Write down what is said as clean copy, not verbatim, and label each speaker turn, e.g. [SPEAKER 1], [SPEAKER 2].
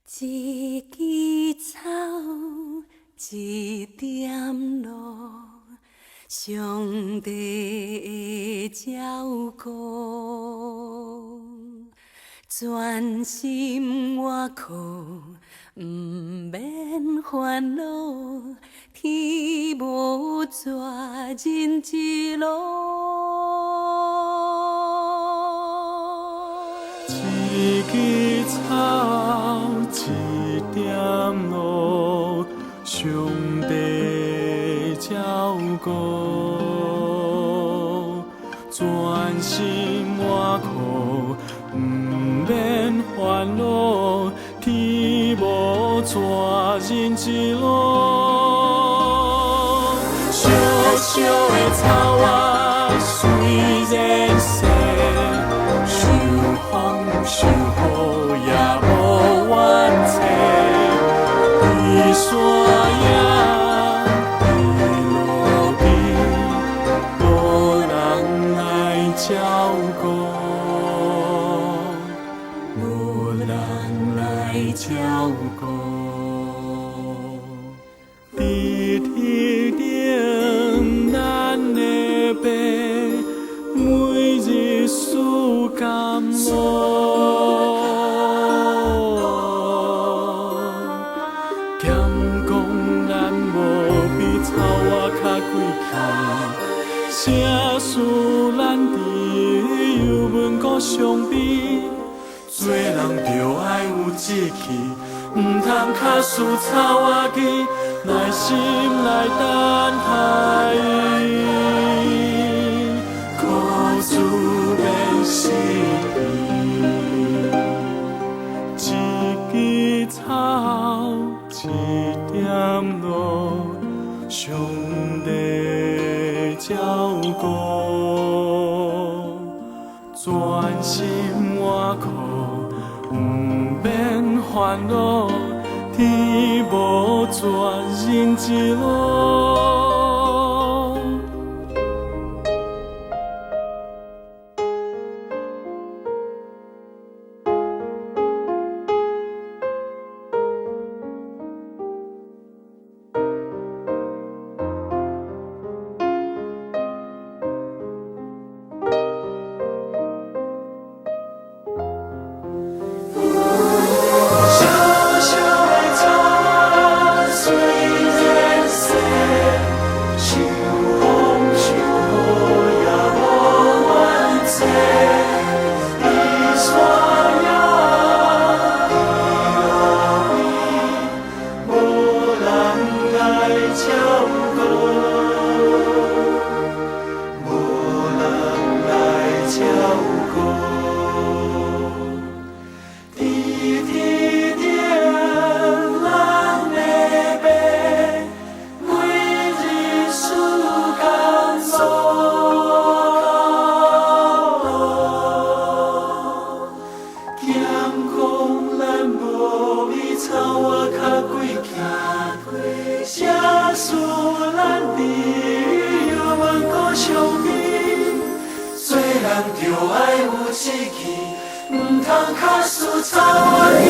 [SPEAKER 1] 一枝草，一点露，上帝的照顾，专心倚靠，不免烦恼，天无绝人之路。
[SPEAKER 2] 一枝草，一点露，上帝照顾，专心倚靠，不免烦恼，天无绝人之路。小小的草仔虽然细，受风受雨也无怨嗟，伊山野伊路边，无人来照顾，无人来照顾。伫天顶咱的爸，每日事甘露。咸讲咱无比草仔较贵气，啥事咱伫有文国相比，做人着爱有志气，毋通卡输草仔机，耐心来等待伊，苦自免失去。一枝草，一点露，上帝照顾，专心倚靠，不免烦恼，天无绝人之路。做人着爱有志气，毋通卡输草仔。